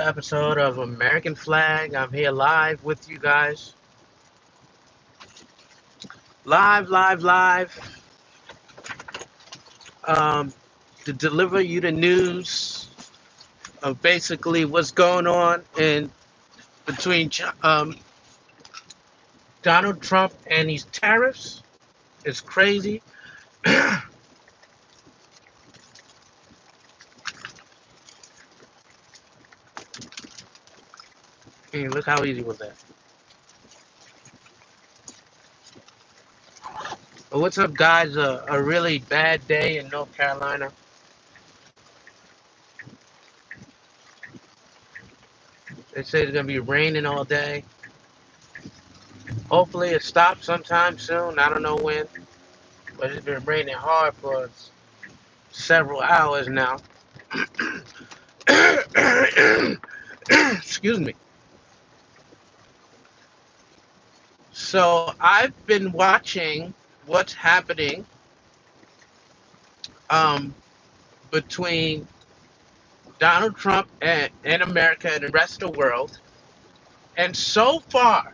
episode of American Flag. I'm here live with you guys. Live. Um, to deliver you the news of basically what's going on in between Donald Trump and these tariffs. It's crazy. Hey, look how easy was that. But what's up, guys? A really bad day in North Carolina. They say it's gonna be raining all day. Hopefully it stops sometime soon. I don't know when, but it's been raining hard for several hours now. Excuse me. So I've been watching what's happening um, between Donald Trump and America and the rest of the world. And so far,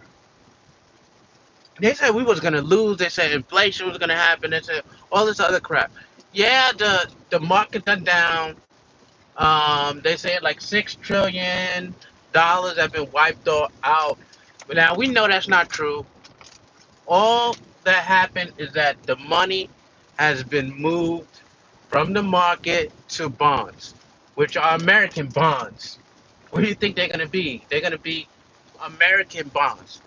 they said we was gonna lose. They said inflation was gonna happen. They said all this other crap. Yeah, the markets are down. They said like $6 trillion have been wiped out. But now we know that's not true. All that happened is that the money has been moved from the market to bonds, which are American bonds. What do you think they're going to be? They're going to be American bonds.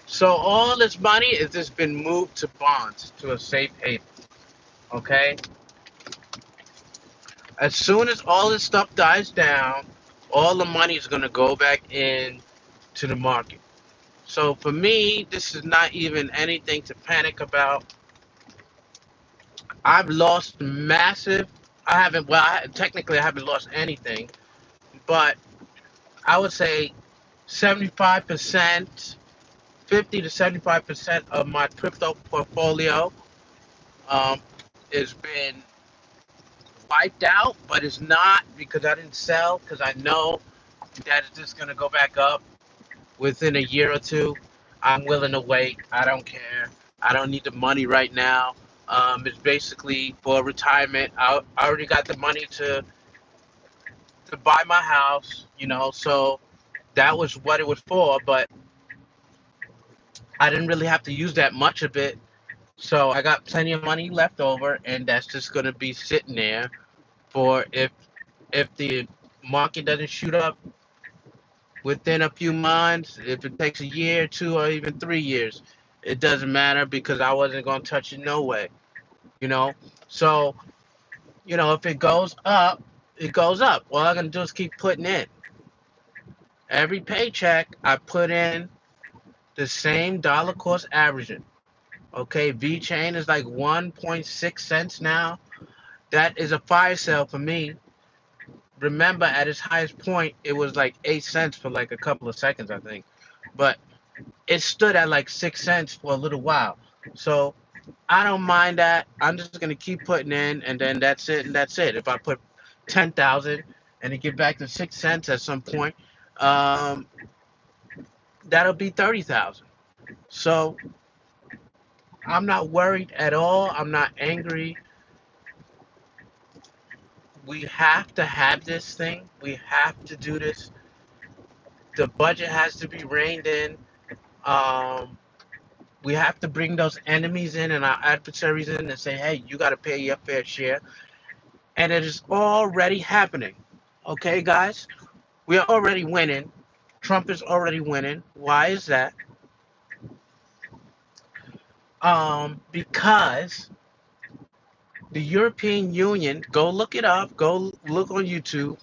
So all this money has just been moved to bonds, to a safe haven. Okay? As soon as all this stuff dies down, all the money is going to go back in to the market. So for me, this is not even anything to panic about. I've lost massive. I haven't. Well, technically, I haven't lost anything, but I would say 75%, 50 to 75% of my crypto portfolio um, has been wiped out. But it's not because I didn't sell. Because I know that it's just gonna go back up within a year or two. I'm willing to wait. I don't care. I don't need the money right now. It's basically for retirement. I already got the money to buy my house, so that was what it was for, but I didn't really have to use that much of it. So I got plenty of money left over, and that's just gonna be sitting there for if the market doesn't shoot up within a few months, if it takes a year, 2, or even 3 years, it doesn't matter because I wasn't gonna touch it no way, you know. So if it goes up, it goes up. All I'm gonna do is keep putting in. Every paycheck I put in the same dollar cost averaging. Okay, V chain is like 1.6 cents now. That is a fire sale for me. Remember, at its highest point, it was like 8 cents for like a couple of seconds, I think. But it stood at like 6 cents for a little while. So I don't mind that. I'm just gonna keep putting in, and then that's it, and that's it. If I put 10,000 and it get back to 6 cents at some point, um, that'll be 30,000. So I'm not worried at all. I'm not angry. We have to have this thing. We have to do this. The budget has to be reined in. Um, we have to bring those enemies in and our adversaries in and say, hey, you got to pay your fair share. And it is already happening. Okay, guys? We are already winning. Trump is already winning. Why is that? Because the European Union, go look it up, go look on YouTube,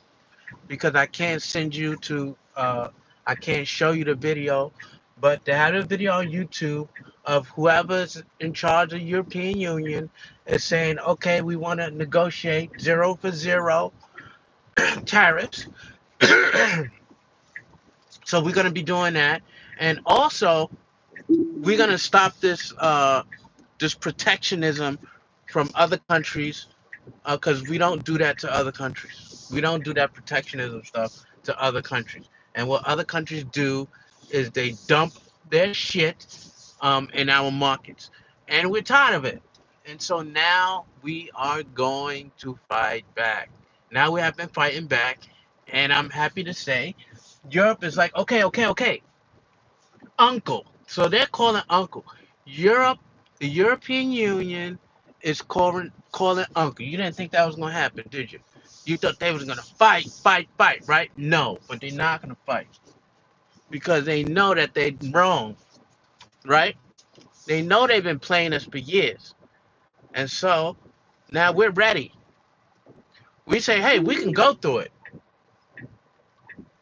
because I can't send you to, I can't show you the video, but they had a video on YouTube of whoever's in charge of the European Union is saying, okay, we want to negotiate 0 for 0 tariffs. So we're going to be doing that. And also, we're going to stop this protectionism from other countries because we don't do that to other countries. We don't do that protectionism stuff to other countries. And what other countries do is they dump their shit in our markets. And we're tired of it. And so now we are going to fight back. Now we have been fighting back. And I'm happy to say Europe is like, okay, okay, okay, uncle. So they're calling uncle. Europe, the European Union is calling uncle. You didn't think that was gonna happen, did you? You thought they was gonna fight, fight, fight, right? No, but they're not gonna fight because they know that they're wrong, right? They know they've been playing us for years, and so now we're ready. We say, hey, we can go through it.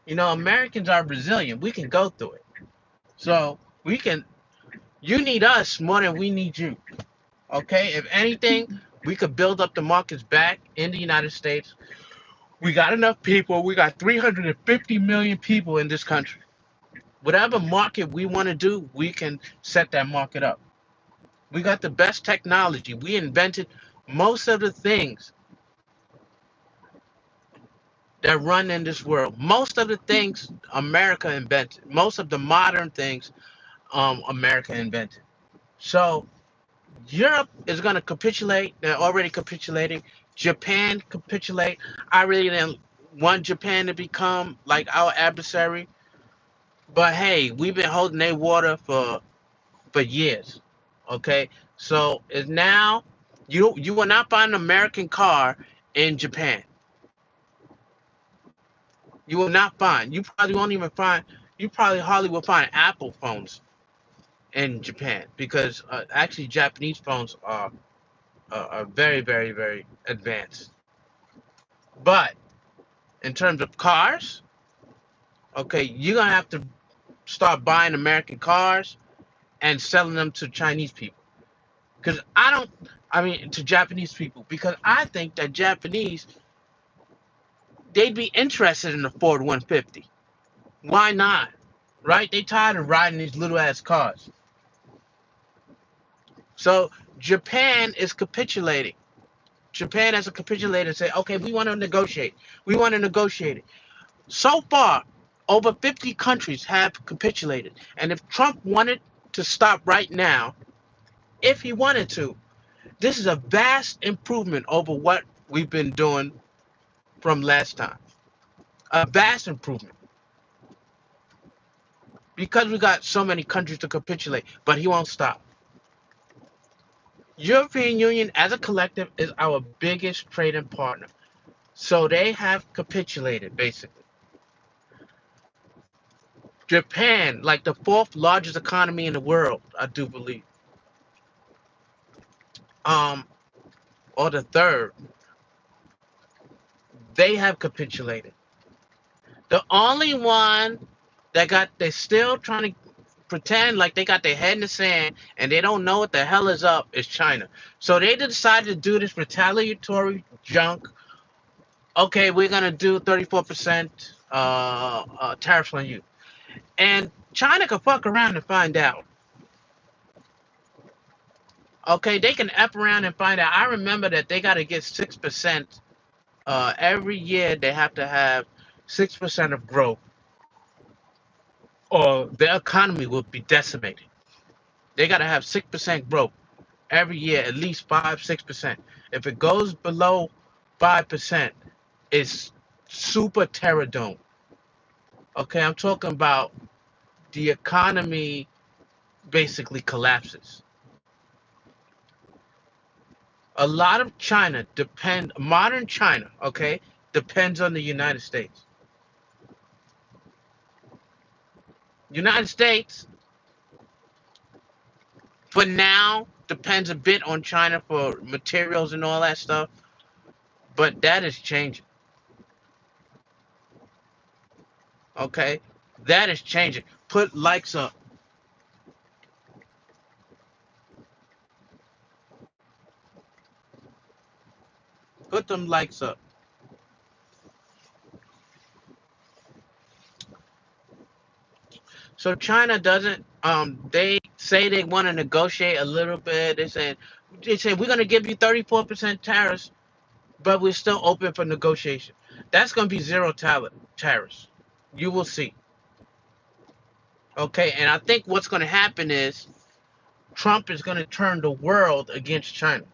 You know, Americans are resilient. We can go through it. So we can. You need us more than we need you. Okay, if anything, we could build up the markets back in the United States. We got enough people. We got 350 million people in this country. Whatever market we want to do, we can set that market up. We got the best technology. We invented most of the things that run in this world. Most of the things America invented. Most of the modern things America invented. So Europe is going to capitulate. They're already capitulating. Japan capitulate. I really didn't want Japan to become like our adversary, but hey, we've been holding their water for years. Okay, so it's now you will not find an American car in Japan. You will not find. You probably won't even find. You probably hardly will find Apple phones in Japan because actually Japanese phones are very, very, very advanced. But in terms of cars, okay, you're gonna have to start buying American cars and selling them to Chinese people. Because I mean, to Japanese people, because I think that Japanese, they'd be interested in the Ford 150. Why not? Right? They tired of riding these little ass cars. So Japan is capitulating. Japan has to capitulate and say, okay, we want to negotiate. We want to negotiate it. So far, over 50 countries have capitulated. And if Trump wanted to stop right now, if he wanted to, this is a vast improvement over what we've been doing from last time. A vast improvement. Because we got so many countries to capitulate, but he won't stop. European Union as a collective is our biggest trading partner. So they have capitulated basically. Japan, like the fourth largest economy in the world, I do believe. Um, or the third, they have capitulated. The only one they're still trying to pretend like they got their head in the sand and they don't know what the hell is up is China. So they decided to do this retaliatory junk. Okay, we're gonna do 34% tariffs on you, and China could fuck around and find out. Okay, they can F around and find out. I remember that they got to get 6%. Every year they have to have 6% of growth, or their economy will be decimated. They got to have 6% growth every year, at least 5, 6%. If it goes below 5%, it's super terror dome. Okay, I'm talking about the economy basically collapses. A lot of modern China, okay, depends on the United States. United States, for now, depends a bit on China for materials and all that stuff, but that is changing. Okay, that is changing. Put likes up. Put them likes up. So China doesn't. They say they want to negotiate a little bit. They say we're gonna give you 34% tariffs, but we're still open for negotiation. That's gonna be zero tariffs. You will see. Okay, and I think what's going to happen is Trump is going to turn the world against China.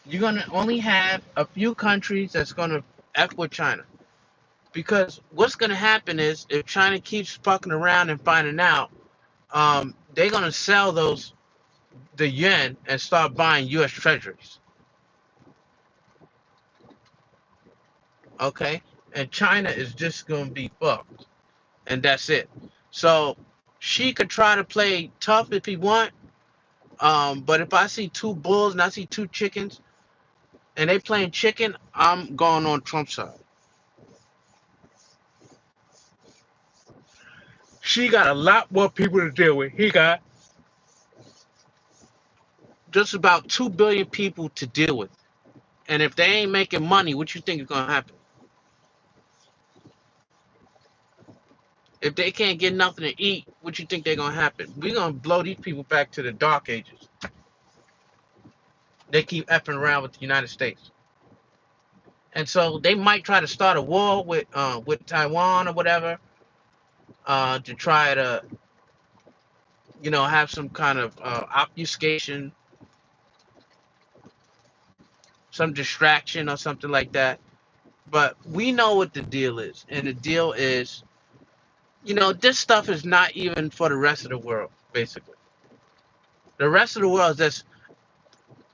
You're going to only have a few countries that's going to F with China. Because what's going to happen is if China keeps fucking around and finding out, they're going to sell the yen and start buying U.S. treasuries. Okay? And China is just going to be fucked. And that's it. So she could try to play tough if he want. But if I see two bulls and I see two chickens and they playing chicken, I'm going on Trump's side. She got a lot more people to deal with. He got just about 2 billion people to deal with. And if they ain't making money, what you think is gonna happen? If they can't get nothing to eat, what you think they're gonna happen? We're gonna blow these people back to the dark ages. They keep effing around with the United States. And so they might try to start a war with Taiwan or whatever, to try to, have some kind of obfuscation, some distraction or something like that. But we know what the deal is. And the deal is, this stuff is not even for the rest of the world, basically. The rest of the world is just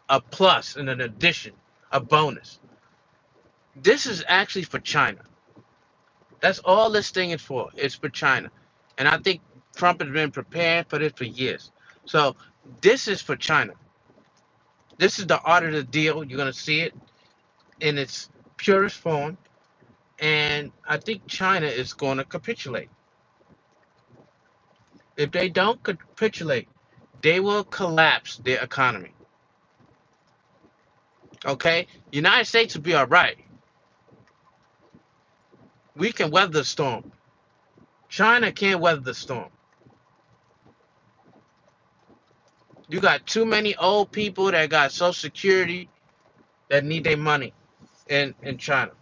a plus and an addition, a bonus. This is actually for China. That's all this thing is for. It's for China. And I think Trump has been preparing for this for years. So this is for China. This is the art of the deal. You're going to see it in its purest form. And I think China is going to capitulate. If they don't capitulate, they will collapse their economy. Okay? United States will be all right. We can weather the storm. China can't weather the storm. You got too many old people that got Social Security that need their money in China.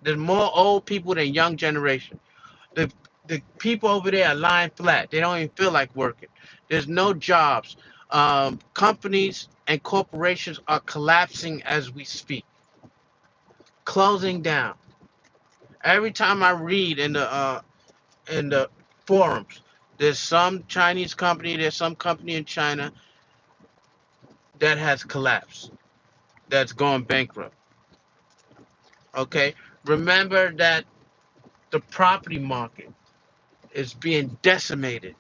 There's more old people than young generation. The people over there are lying flat. They don't even feel like working. There's no jobs. Companies and corporations are collapsing as we speak, closing down. Every time I read in the forums, there's some Chinese company, there's some company in China that has collapsed, that's gone bankrupt. Okay, remember that the property market is being decimated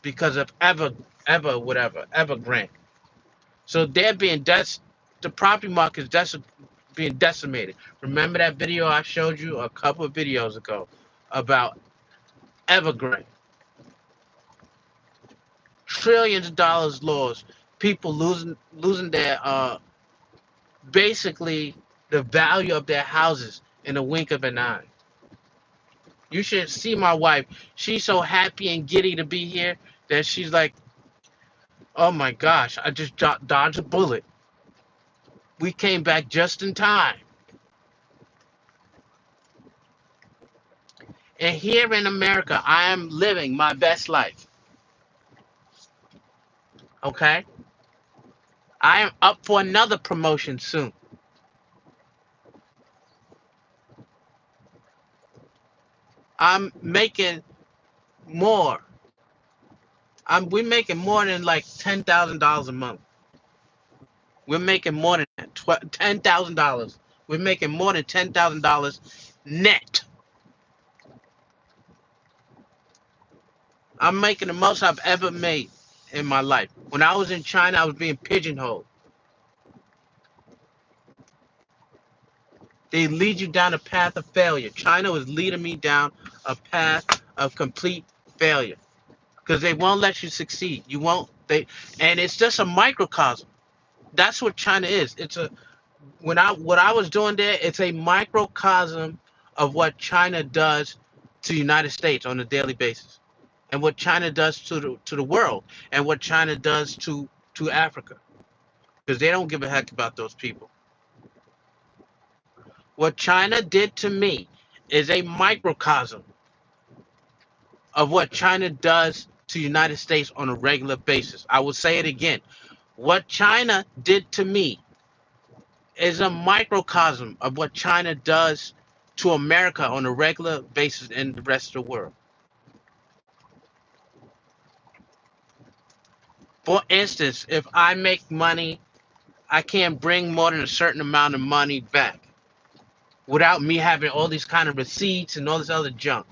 because of Evergrande. So they're being the property market is being decimated. Remember that video I showed you a couple of videos ago about Evergrande? Trillions of dollars lost. People losing their basically the value of their houses in a wink of an eye. You should see my wife. She's so happy and giddy to be here that she's like, oh my gosh, I just dodged a bullet. We came back just in time. And here in America, I am living my best life. Okay? I am up for another promotion soon. I'm making more. We're making more than like $10,000 a month. We're making more than $10,000. We're making more than $10,000 net. I'm making the most I've ever made in my life. When I was in China, I was being pigeonholed. They lead you down a path of failure. China was leading me down a path of complete failure because they won't let you succeed. You won't. And it's just a microcosm. That's what China is. What I was doing there, it's a microcosm of what China does to the United States on a daily basis, and what China does to the world, and what China does to Africa, because they don't give a heck about those people. What China did to me is a microcosm of what China does to the United States on a regular basis. I will say it again. What China did to me is a microcosm of what China does to America on a regular basis in the rest of the world. For instance, if I make money, I can't bring more than a certain amount of money back without me having all these kind of receipts and all this other junk.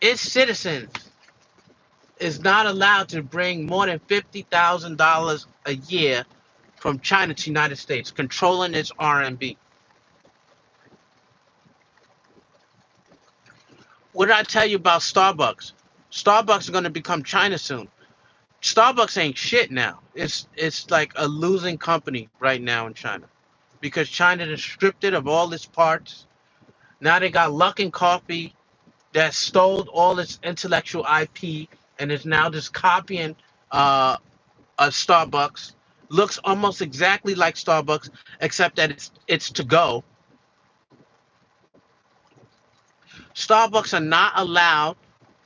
Its citizens is not allowed to bring more than $50,000 a year from China to the United States, controlling its RMB. What did I tell you about Starbucks? Starbucks is going to become China soon. Starbucks ain't shit now. It's like a losing company right now in China because China has stripped it of all its parts. Now they got Luckin Coffee that stole all its intellectual IP and is now just copying a Starbucks. Looks almost exactly like Starbucks, except that it's to go. Starbucks are not allowed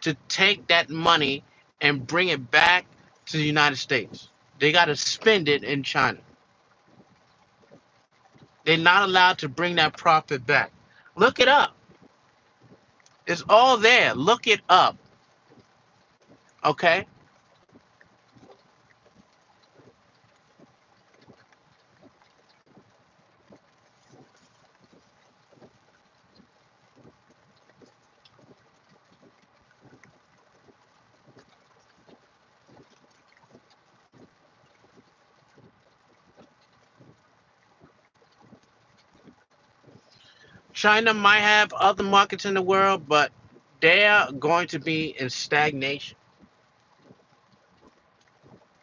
to take that money and bring it back to the United States. They got to spend it in China. They're not allowed to bring that profit back. Look it up. It's all there. Look it up. Okay? China might have other markets in the world, but they're going to be in stagnation.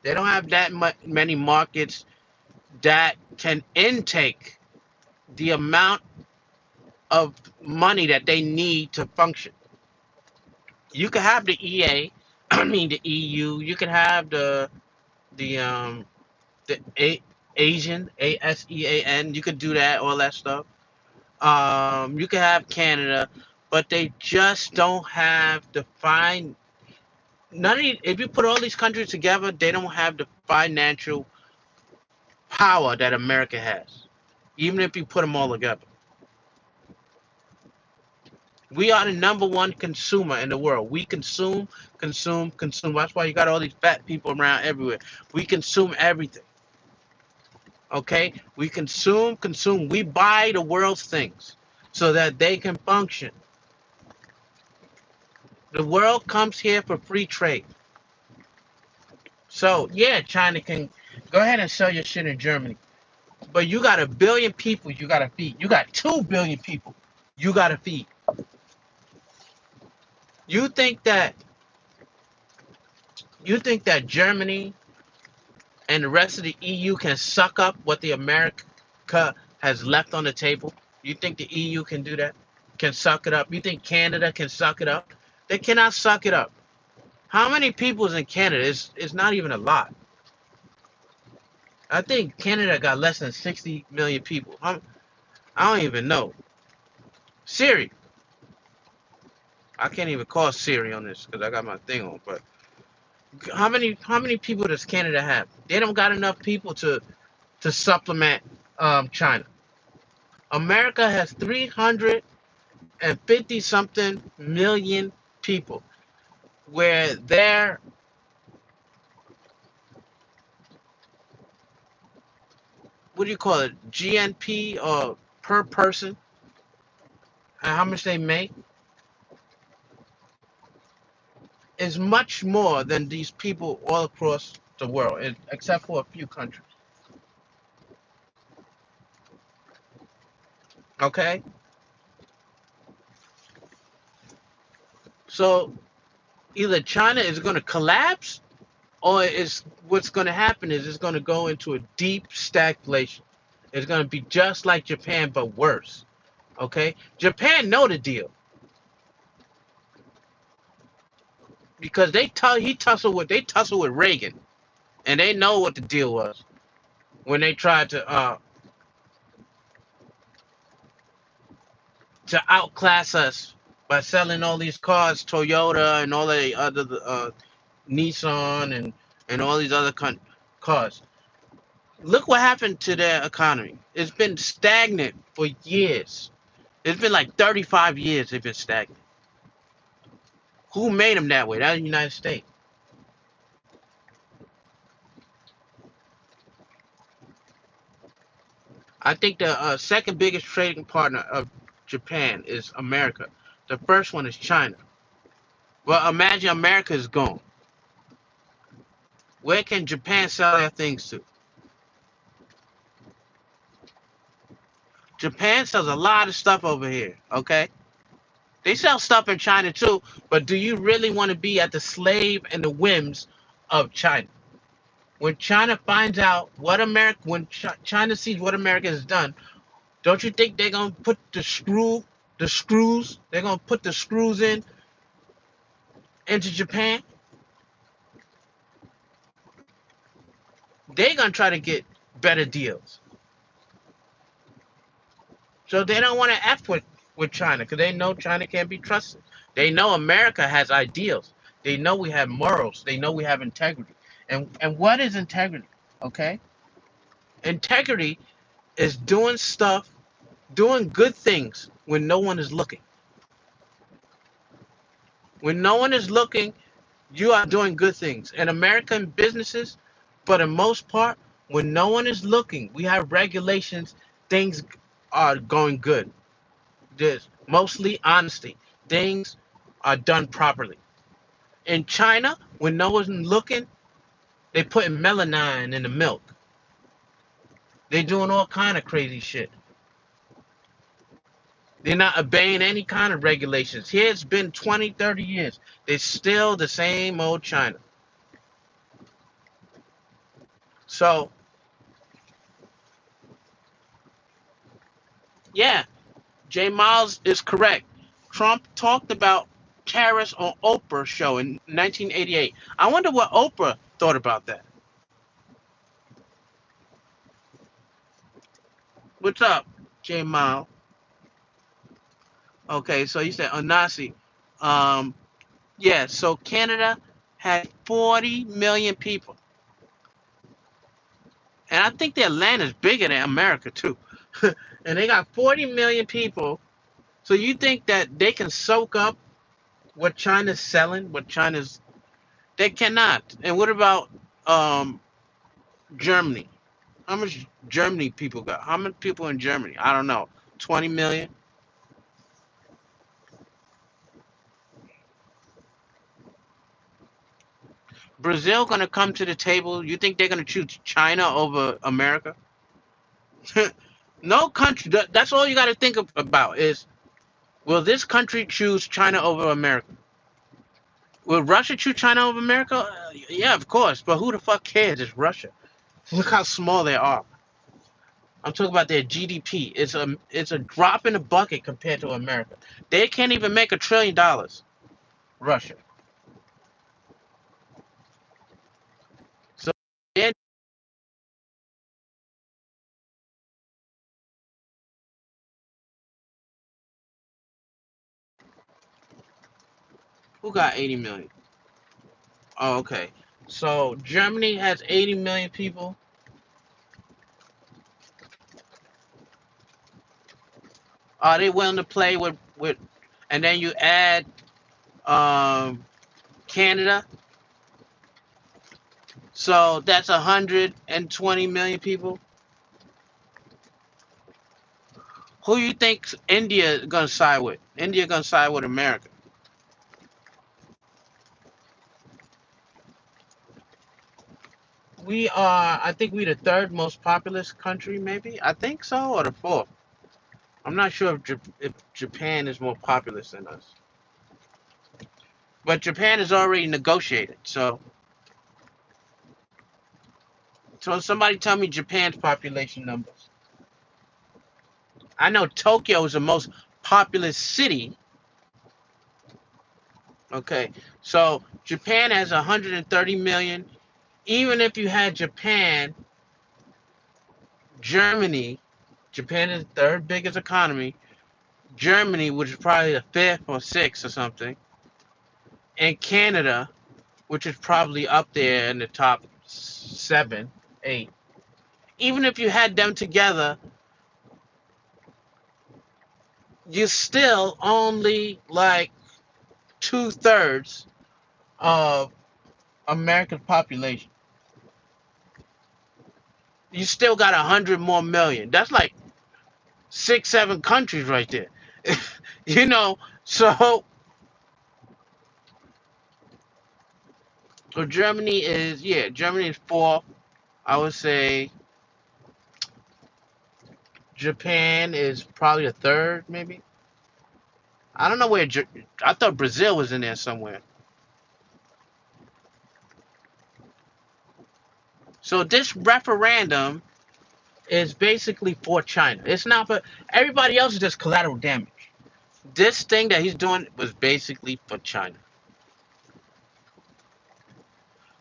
They don't have that many markets that can intake the amount of money that they need to function. You can have the EA, I mean the EU. You can have the the Asian ASEAN. You could do that, all that stuff. You can have Canada, but they just don't have the fine. If you put all these countries together, they don't have the financial power that America has. Even if you put them all together. We are the number one consumer in the world. We consume, consume, consume. That's why you got all these fat people around everywhere. We consume everything. Okay? We consume, consume. We buy the world's things so that they can function. The world comes here for free trade. So, yeah, China can go ahead and sell your shit in Germany. But you got 1 billion people you got to feed. You got 2 billion people you got to feed. You think that Germany and the rest of the EU can suck up what the America has left on the table? You think the EU can do that? Can suck it up? You think Canada can suck it up? They cannot suck it up. How many people is in Canada? It's not even a lot. I think Canada got less than 60 million people. I don't even know. Siri. I can't even call Siri on this because I got my thing on. But how many people does Canada have? They don't got enough people to supplement China. America has 350 something million people, where their what do you call it, GNP or per person, and how much they make is much more than these people all across the world, except for a few countries. Okay? So either China is going to collapse, or is what's going to happen is it's going to go into a deep stagflation. It's going to be just like Japan, but worse. Okay? Japan know the deal. Because they tussle with Reagan, and they know what the deal was when they tried to to outclass us by selling all these cars, Toyota and all the other Nissan and all these other cars. Look what happened to their economy. It's been stagnant for years. It's been like 35 years they've been stagnant. Who made them that way? That's the United States. I think the second biggest trading partner of Japan is America. The first one is China. Well, imagine America is gone. Where can Japan sell their things to? Japan sells a lot of stuff over here, okay? They sell stuff in China too, but do you really want to be at the slave and the whims of China? When China finds out what America, when China sees what America has done, don't you think they're gonna put the screws? They're gonna put the screws into Japan. They're gonna try to get better deals. So they don't want to f with China because they know China can't be trusted. They know America has ideals. They know we have morals. They know we have integrity. And what is integrity? Okay, integrity is doing stuff, doing good things when no one is looking. When no one is looking, you are doing good things. In American businesses, for the most part, when no one is looking, we have regulations, things are going good. There's mostly honesty. Things are done properly. In China, when no one's looking, they putting melanine in the milk. They doing all kind of crazy shit. They're not obeying any kind of regulations. Here it's been 20, 30 years. They're still the same old China. So, yeah, Jay Miles is correct. Trump talked about tariffs on Oprah show in 1988. I wonder what Oprah thought about that. What's up, Jay Miles? Okay, so you said Onasi. Um, yeah, so Canada had 40 million people. And I think their land is bigger than America too. And they got 40 million people. So you think that they can soak up what China's selling, what China's they cannot. And what about Germany? How much Germany people got? How many people in Germany? I don't know. 20 million? Brazil gonna come to the table? You think they're gonna choose China over America? No country. That's all you got to think about is will this country choose China over America? Will Russia choose China over America? Yeah, of course. But who the fuck cares? It's Russia. Look how small they are. I'm talking about their GDP. It's a drop in the bucket compared to America. They can't even make $1 trillion. Russia. So then who got 80 million? Oh, okay. So Germany has 80 million people. Are they willing to play with and then you add um Canada? So that's 120 million people. Who you think India gonna side with? India gonna side with America. We are, I think, we the third most populous country, maybe. I think so, or the fourth. I'm not sure if Japan is more populous than us. But Japan is already negotiated. So somebody tell me Japan's population numbers. I know Tokyo is the most populous city. Okay, so Japan has 130 million. Even if you had Japan, Germany, Japan is the third biggest economy. Germany, which is probably the fifth or sixth or something, and Canada, which is probably up there in the top 7, 8. Even if you had them together, you still only like 2/3 of America's population. You still got 100 more million. That's like 6, 7 countries right there. you know, so Germany is fourth. I would say Japan is probably a third, maybe. I don't know where. I thought Brazil was in there somewhere. So this referendum is basically for China. It's not for everybody else. Is just collateral damage. This thing that he's doing was basically for China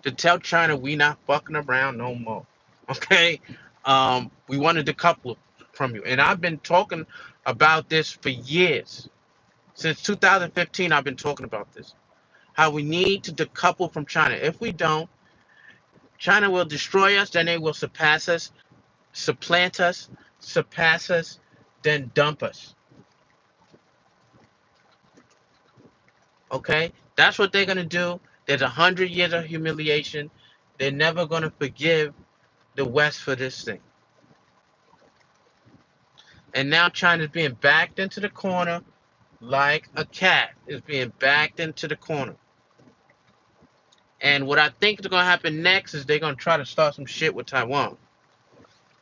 to tell China we not fucking around no more. Okay, we wanted to decouple from you, and I've been talking about this for years. Since 2015, I've been talking about this. How we need to decouple from China. If we don't, China will destroy us, then they will surpass us, supplant us, surpass us, then dump us. Okay? That's what they're going to do. There's 100 years of humiliation. They're never going to forgive the West for this thing. And now China's being backed into the corner like a cat is being backed into the corner. And what I think is going to happen next is they're going to try to start some shit with Taiwan.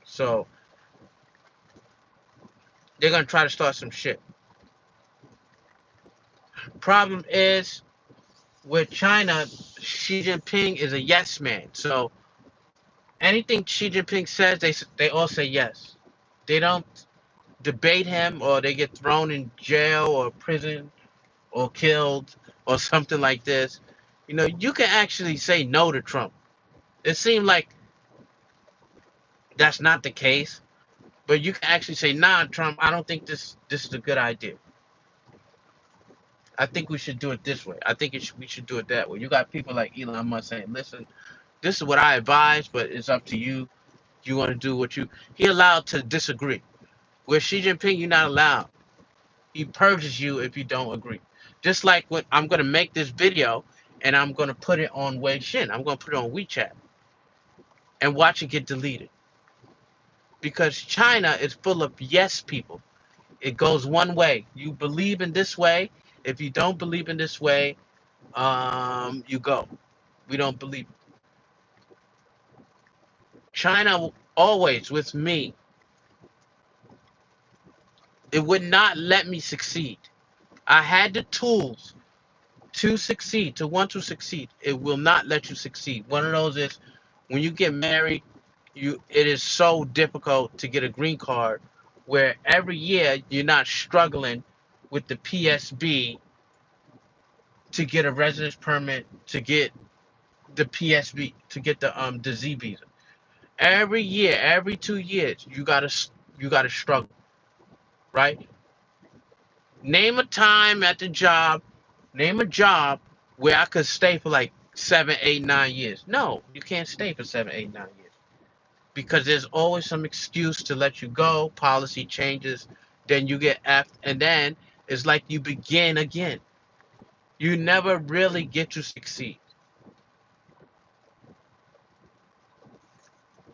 So they're going to try to start some shit. Problem is, with China, Xi Jinping is a yes man. So anything Xi Jinping says, they all say yes. They don't debate him, or they get thrown in jail or prison or killed or something like this. You know, you can actually say no to Trump. It seemed like that's not the case, but you can actually say, nah, Trump, I don't think this is a good idea. I think we should do it this way. I think we should do it that way. You got people like Elon Musk saying, listen, this is what I advise, but it's up to you. You want to do what you... He allowed to disagree. With Xi Jinping, you're not allowed. He purges you if you don't agree. Just like when I'm going to make this video and I'm going to put it on Weixin. I'm going to put it on WeChat and watch it get deleted. Because China is full of yes people. It goes one way. You believe in this way. If you don't believe in this way, you go. We don't believe. China always, with me, it would not let me succeed. I had the tools to succeed, to want to succeed. It will not let you succeed. One of those is when you get married, it is so difficult to get a green card, where every year you're not struggling with the PSB to get a residence permit, to get the PSB, to get the Z visa. Every year, every 2 years, you gotta struggle, right? Name a time at the job, name a job where I could stay for like 7, 8, 9 years. No, you can't stay for 7, 8, 9 years. Because there's always some excuse to let you go, policy changes, then you get F, and then it's like you begin again. You never really get to succeed.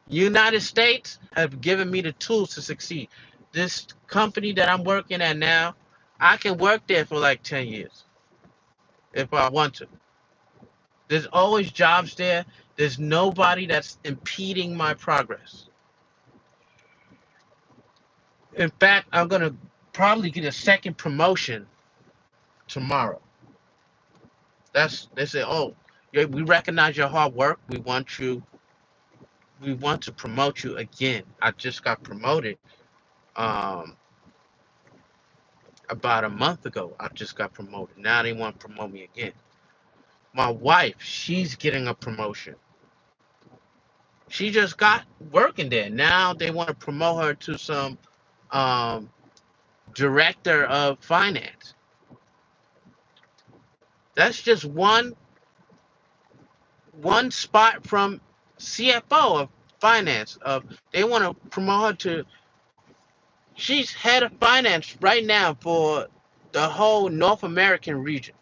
United States have given me the tools to succeed. This company that I'm working at now, I can work there for like 10 years if I want to. There's always jobs there. There's nobody that's impeding my progress. In fact, I'm going to probably get a second promotion tomorrow. They say, oh, we recognize your hard work. We want to promote you again. I just got promoted about a month ago. I just got promoted. Now they want to promote me again. My wife, she's getting a promotion. She just got working there. Now they want to promote her to some director of finance. That's just one spot from CFO of finance. They want to promote her to. She's head of finance right now for the whole North American region.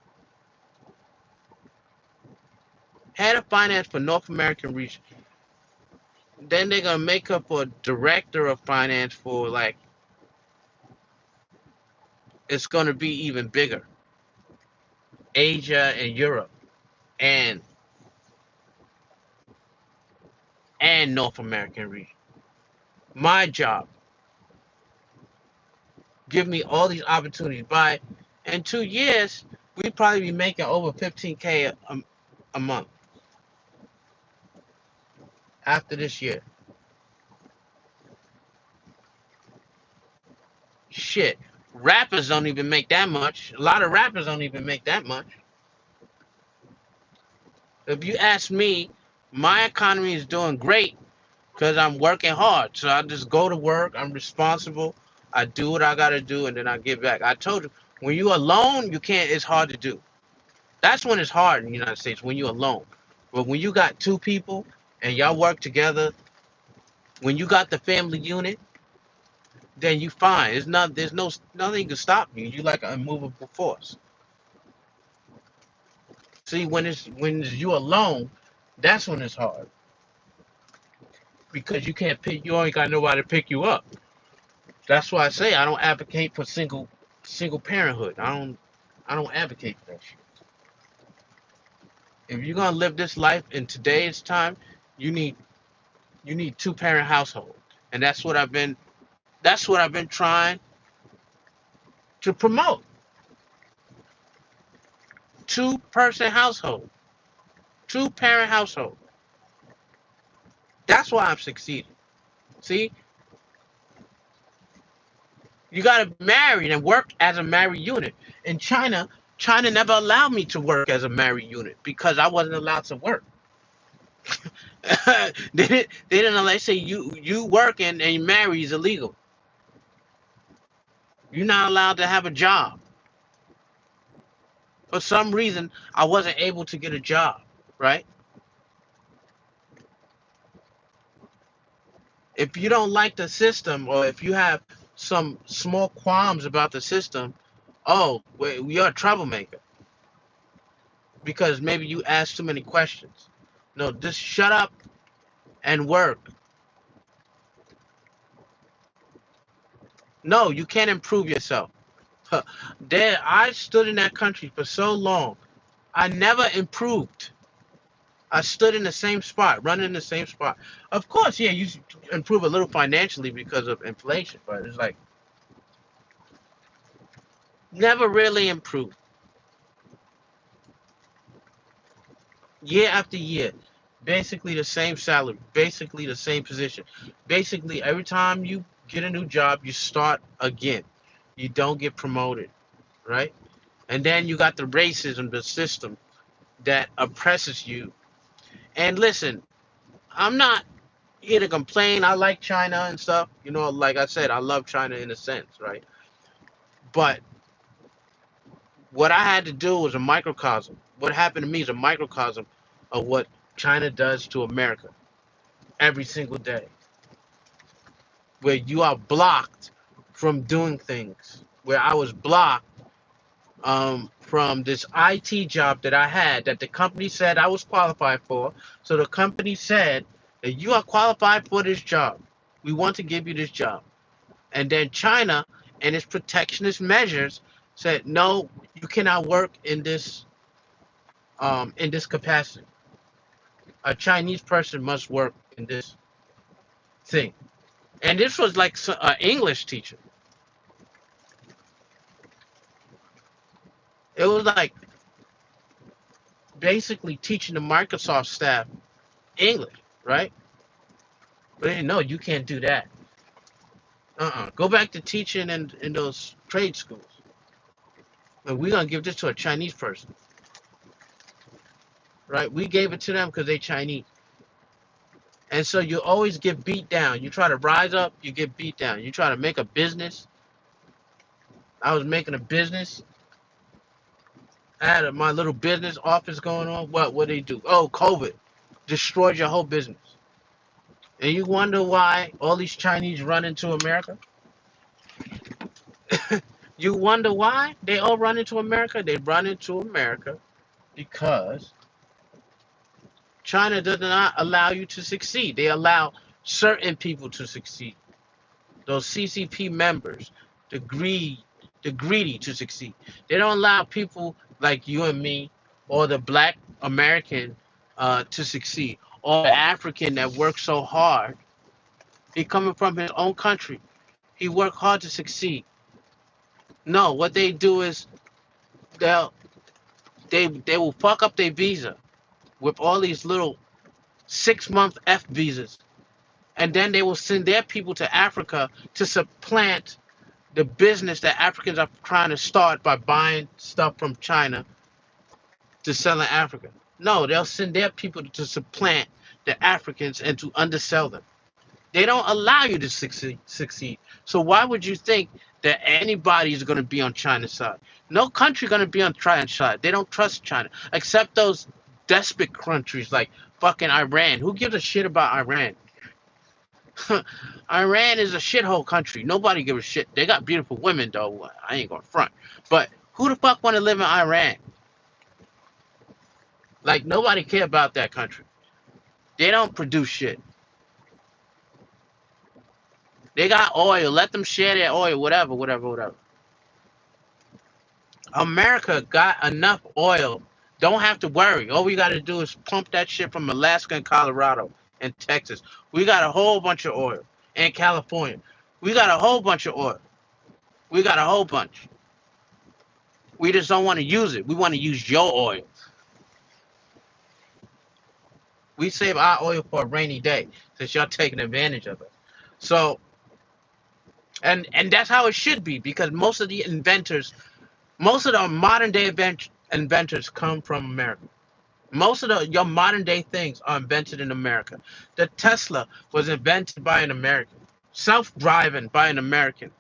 Head of finance for North American region. Then they're gonna make her for director of finance for like it's gonna be even bigger. Asia and Europe and North American region. My job. Give me all these opportunities. By in 2 years, we'd probably be making over 15K a month after this year. Shit. Rappers don't even make that much. A lot of rappers don't even make that much. If you ask me, my economy is doing great because I'm working hard. So I just go to work. I'm responsible. I do what I gotta do, and then I give back. I told you, when you're alone, you can't. It's hard to do. That's when it's hard in the United States when you're alone. But when you got two people and y'all work together, when you got the family unit, then you fine. There's nothing can stop you. You like an immovable force. See, when it's you alone, that's when it's hard because you can't pick. You ain't got nobody to pick you up. That's why I say I don't advocate for single parenthood. I don't advocate for that shit. If you're gonna live this life in today's time, you need two-parent household, and that's what I've been trying to promote. Two-person household, two-parent household. That's why I'm succeeding. See, you gotta marry and work as a married unit. In China never allowed me to work as a married unit because I wasn't allowed to work. They didn't allow. They say you working and you marry is illegal. You're not allowed to have a job. For some reason, I wasn't able to get a job. Right? If you don't like the system, or if you have some small qualms about the system, oh, you're a troublemaker because maybe you ask too many questions. No, just shut up and work. No, you can't improve yourself. There, I stood in that country for so long. I never improved. I stood in the same spot, running in the same spot. Of course, yeah, you improve a little financially because of inflation, but it's like never really improved. Year after year, basically the same salary, basically the same position. Basically, every time you get a new job, you start again. You don't get promoted, right? And then you got the racism, the system that oppresses you. And listen, I'm not here to complain. I like China and stuff. Like I said, I love China in a sense, right? But what I had to do was a microcosm. What happened to me is a microcosm of what China does to America every single day, where you are blocked from doing things. Where I was blocked from this IT job that I had that the company said I was qualified for. So the company said that you are qualified for this job. We want to give you this job. And then China and its protectionist measures said, no, you cannot work in this capacity. A Chinese person must work in this thing. And this was like an English teacher. It was like basically teaching the Microsoft staff English, right? But no, you can't do that. Go back to teaching in those trade schools. And we're gonna give this to a Chinese person, right? We gave it to them because they Chinese. And so you always get beat down. You try to rise up, you get beat down. You try to make a business, I was making a business. I had my little business office going on. What they do? Oh, COVID destroyed your whole business. And you wonder why all these Chinese run into America? You wonder why they all run into America? They run into America because China does not allow you to succeed. They allow certain people to succeed. Those CCP members, the greedy to succeed. They don't allow people like you and me or the black American to succeed, or the African that works so hard. He coming from his own country. He worked hard to succeed. No, what they do is they'll they will fuck up their visa with all these little 6-month F visas, and then they will send their people to Africa to supplant the business that Africans are trying to start by buying stuff from China to sell in Africa. No, they'll send their people to supplant the Africans and to undersell them. They don't allow you to succeed. So why would you think that anybody is going to be on China's side? No country going to be on China's side. They don't trust China, except those desperate countries like fucking Iran. Who gives a shit about Iran? Iran is a shithole country. Nobody gives a shit. They got beautiful women though. I ain't gonna front. But who the fuck want to live in Iran? Like nobody care about that country. They don't produce shit. They got oil. Let them share their oil. Whatever. America got enough oil. Don't have to worry. All we got to do is pump that shit from Alaska and Colorado and Texas. We got a whole bunch of oil. And California. We got a whole bunch of oil. We got a whole bunch. We just don't want to use it. We want to use your oil. We save our oil for a rainy day since y'all taking advantage of it. So, and that's how it should be, because most of the modern day inventors come from America. Most of your modern day things are invented in America. The Tesla was invented by an American. Self-driving by an American.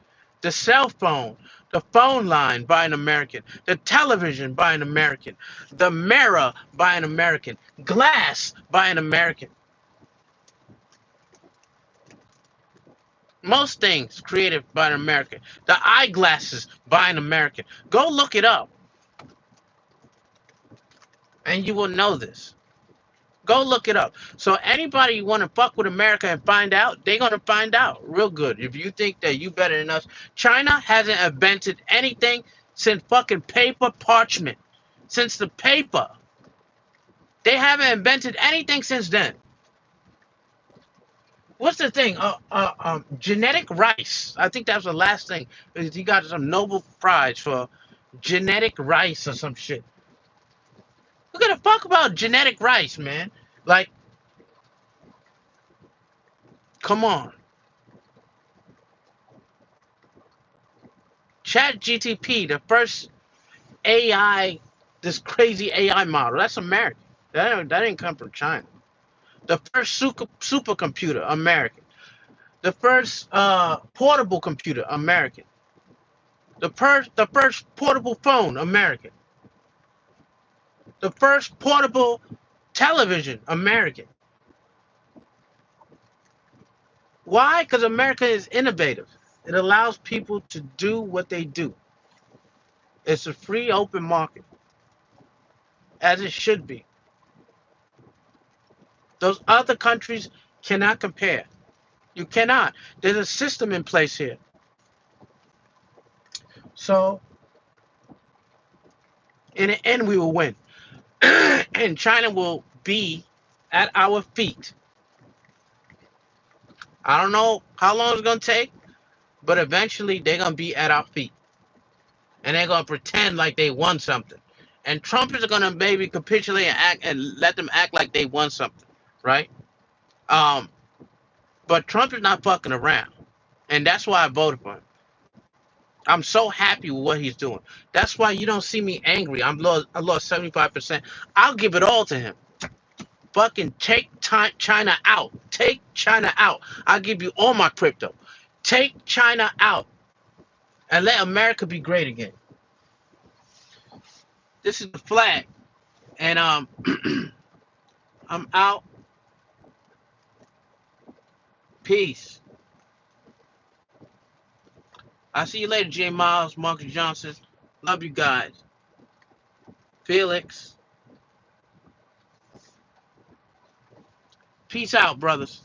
The cell phone, the phone line by an American. The television by an American. The mirror by an American. Glass by an American. Most things created by an American. The eyeglasses by an American. Go look it up. And you will know this. Go look it up. So anybody want to fuck with America and find out, they're going to find out real good. If you think that you better than us. China hasn't invented anything since fucking paper parchment. Since the paper. They haven't invented anything since then. What's the thing? Genetic rice. I think that was the last thing. He got some Nobel Prize for genetic rice or some shit. Who gives a fuck about genetic rice, man? Like, come on. ChatGPT, the first AI, this crazy AI model, that's American. That didn't come from China. The first supercomputer, American. The first portable computer, American. The first portable phone, American. The first portable television, American. Why? Because America is innovative. It allows people to do what they do. It's a free, open market, as it should be. Those other countries cannot compare. You cannot. There's a system in place here. So, in the end, we will win. And China will be at our feet. I don't know how long it's going to take, but eventually they're going to be at our feet. And they're going to pretend like they won something. And Trump is going to maybe capitulate and act and let them act like they won something, right? But Trump is not fucking around. And that's why I voted for him. I'm so happy with what he's doing. That's why you don't see me angry. I lost 75%. I'll give it all to him. Fucking take China out. Take China out. I'll give you all my crypto. Take China out. and let America be great again. This is the flag, and I'm out. Peace. I'll see you later, J. Miles, Marcus Johnson. Love you guys. Felix. Peace out, brothers.